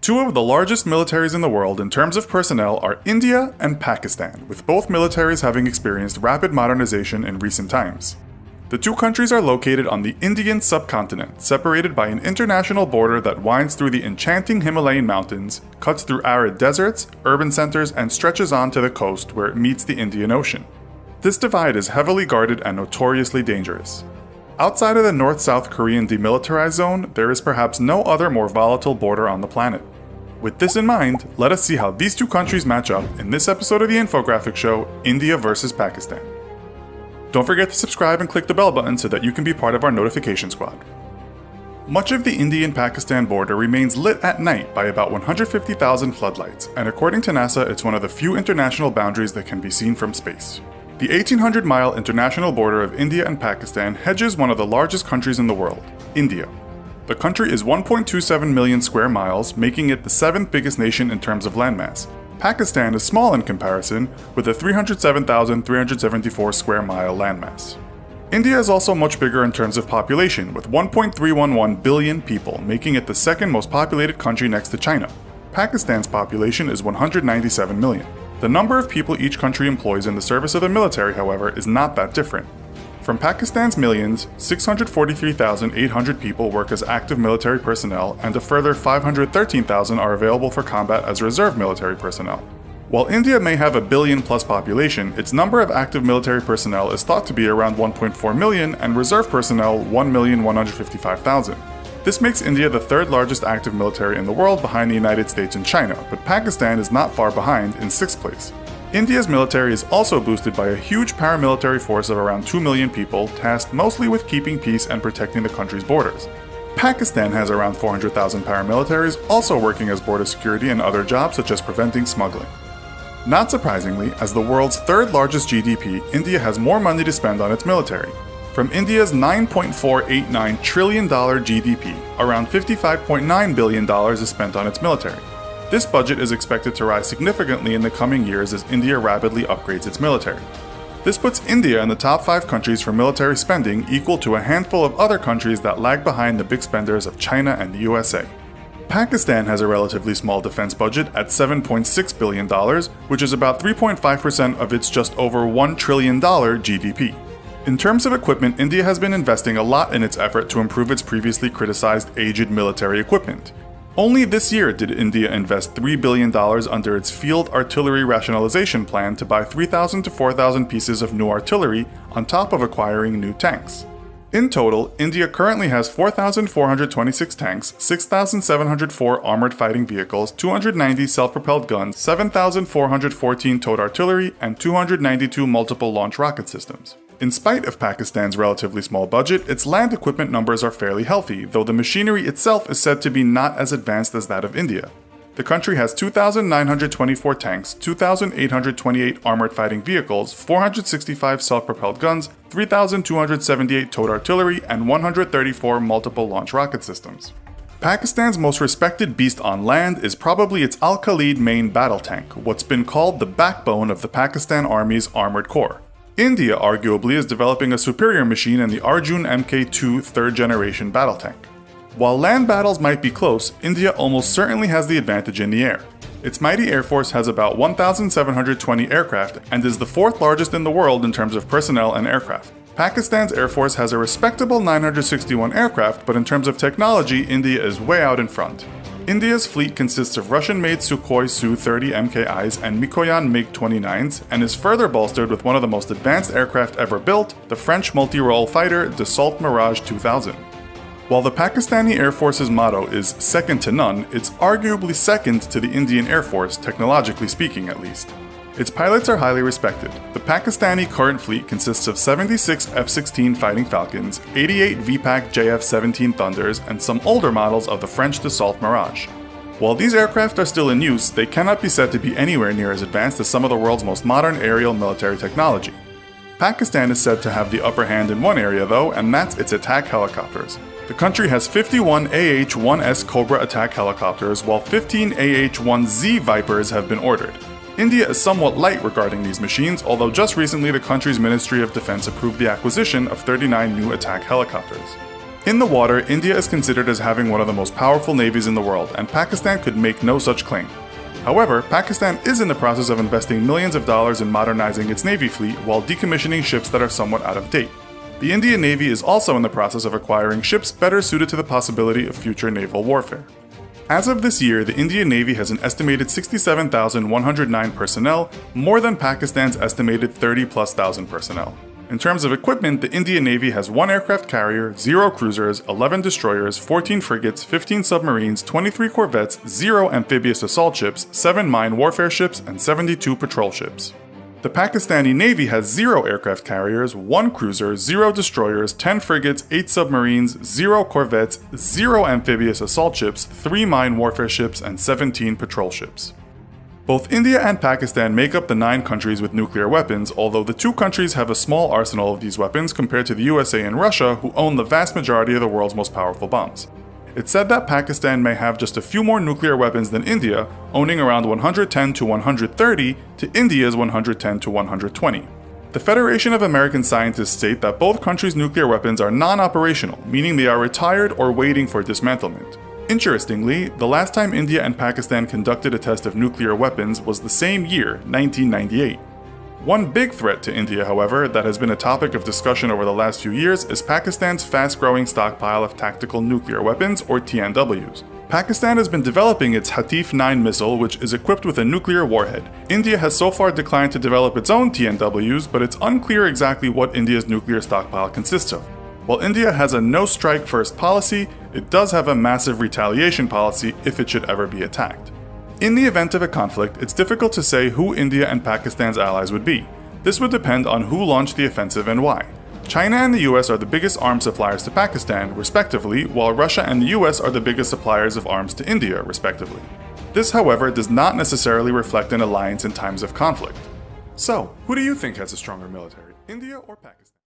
Two of the largest militaries in the world in terms of personnel are India and Pakistan, with both militaries having experienced rapid modernization in recent times. The two countries are located on the Indian subcontinent, separated by an international border that winds through the enchanting Himalayan mountains, cuts through arid deserts, urban centers, and stretches on to the coast where it meets the Indian Ocean. This divide is heavily guarded and notoriously dangerous. Outside of the North-South Korean demilitarized zone, there is perhaps no other more volatile border on the planet. With this in mind, let us see how these two countries match up in this episode of the infographic show, India vs. Pakistan. Don't forget to subscribe and click the bell button so that you can be part of our notification squad. Much of the Indian-Pakistan border remains lit at night by about 150,000 floodlights, and according to NASA, it's one of the few international boundaries that can be seen from space. The 1,800-mile international border of India and Pakistan hedges one of the largest countries in the world, India. The country is 1.27 million square miles, making it the seventh biggest nation in terms of landmass. Pakistan is small in comparison, with a 307,374 square mile landmass. India is also much bigger in terms of population, with 1.311 billion people, making it the second most populated country next to China. Pakistan's population is 197 million. The number of people each country employs in the service of the military, however, is not that different. From Pakistan's millions, 643,800 people work as active military personnel, and a further 513,000 are available for combat as reserve military personnel. While India may have a billion-plus population, its number of active military personnel is thought to be around 1.4 million, and reserve personnel 1,155,000. This makes India the third largest active military in the world behind the United States and China, but Pakistan is not far behind in 6th place. India's military is also boosted by a huge paramilitary force of around 2 million people, tasked mostly with keeping peace and protecting the country's borders. Pakistan has around 400,000 paramilitaries, also working as border security and other jobs such as preventing smuggling. Not surprisingly, as the world's third largest GDP, India has more money to spend on its military. From India's $9.489 trillion GDP, around $55.9 billion is spent on its military. This budget is expected to rise significantly in the coming years as India rapidly upgrades its military. This puts India in the top 5 countries for military spending, equal to a handful of other countries that lag behind the big spenders of China and the USA. Pakistan has a relatively small defense budget at $7.6 billion, which is about 3.5% of its just over $1 trillion GDP. In terms of equipment, India has been investing a lot in its effort to improve its previously criticized aged military equipment. Only this year did India invest $3 billion under its Field Artillery Rationalization Plan to buy 3,000 to 4,000 pieces of new artillery, on top of acquiring new tanks. In total, India currently has 4,426 tanks, 6,704 armored fighting vehicles, 290 self-propelled guns, 7,414 towed artillery, and 292 multiple launch rocket systems. In spite of Pakistan's relatively small budget, its land equipment numbers are fairly healthy, though the machinery itself is said to be not as advanced as that of India. The country has 2,924 tanks, 2,828 armored fighting vehicles, 465 self-propelled guns, 3,278 towed artillery, and 134 multiple launch rocket systems. Pakistan's most respected beast on land is probably its Al-Khalid main battle tank, what's been called the backbone of the Pakistan Army's armored corps. India arguably is developing a superior machine in the Arjun Mk2 third-generation battle tank. While land battles might be close, India almost certainly has the advantage in the air. Its mighty air force has about 1,720 aircraft and is the 4th largest in the world in terms of personnel and aircraft. Pakistan's air force has a respectable 961 aircraft, but in terms of technology, India is way out in front. India's fleet consists of Russian-made Sukhoi Su-30 MKIs and Mikoyan MiG-29s, and is further bolstered with one of the most advanced aircraft ever built, the French multi-role fighter Dassault Mirage 2000. While the Pakistani Air Force's motto is second to none, it's arguably second to the Indian Air Force, technologically speaking at least. Its pilots are highly respected. The Pakistani current fleet consists of 76 F-16 Fighting Falcons, 88 VPAC JF-17 Thunders, and some older models of the French Dassault Mirage. While these aircraft are still in use, they cannot be said to be anywhere near as advanced as some of the world's most modern aerial military technology. Pakistan is said to have the upper hand in one area though, and that's its attack helicopters. The country has 51 AH-1S Cobra attack helicopters, while 15 AH-1Z Vipers have been ordered. India is somewhat light regarding these machines, although just recently the country's Ministry of Defense approved the acquisition of 39 new attack helicopters. In the water, India is considered as having one of the most powerful navies in the world, and Pakistan could make no such claim. However, Pakistan is in the process of investing millions of dollars in modernizing its navy fleet while decommissioning ships that are somewhat out of date. The Indian Navy is also in the process of acquiring ships better suited to the possibility of future naval warfare. As of this year, the Indian Navy has an estimated 67,109 personnel, more than Pakistan's estimated 30,000+ personnel. In terms of equipment, the Indian Navy has 1 aircraft carrier, 0 cruisers, 11 destroyers, 14 frigates, 15 submarines, 23 corvettes, 0 amphibious assault ships, 7 mine warfare ships, and 72 patrol ships. The Pakistani Navy has 0 aircraft carriers, 1 cruiser, 0 destroyers, 10 frigates, 8 submarines, 0 corvettes, 0 amphibious assault ships, 3 mine warfare ships, and 17 patrol ships. Both India and Pakistan make up the 9 countries with nuclear weapons, although the 2 countries have a small arsenal of these weapons compared to the USA and Russia, who own the vast majority of the world's most powerful bombs. It's said that Pakistan may have just a few more nuclear weapons than India, owning around 110 to 130 to India's 110 to 120. The Federation of American Scientists state that both countries' nuclear weapons are non-operational, meaning they are retired or waiting for dismantlement. Interestingly, the last time India and Pakistan conducted a test of nuclear weapons was the same year, 1998. One big threat to India, however, that has been a topic of discussion over the last few years is Pakistan's fast-growing stockpile of tactical nuclear weapons, or TNWs. Pakistan has been developing its Hatif 9 missile, which is equipped with a nuclear warhead. India has so far declined to develop its own TNWs, but it's unclear exactly what India's nuclear stockpile consists of. While India has a no-strike first policy, it does have a massive retaliation policy if it should ever be attacked. In the event of a conflict, it's difficult to say who India and Pakistan's allies would be. This would depend on who launched the offensive and why. China and the US are the biggest arms suppliers to Pakistan, respectively, while Russia and the US are the biggest suppliers of arms to India, respectively. This, however, does not necessarily reflect an alliance in times of conflict. So, who do you think has a stronger military, India or Pakistan?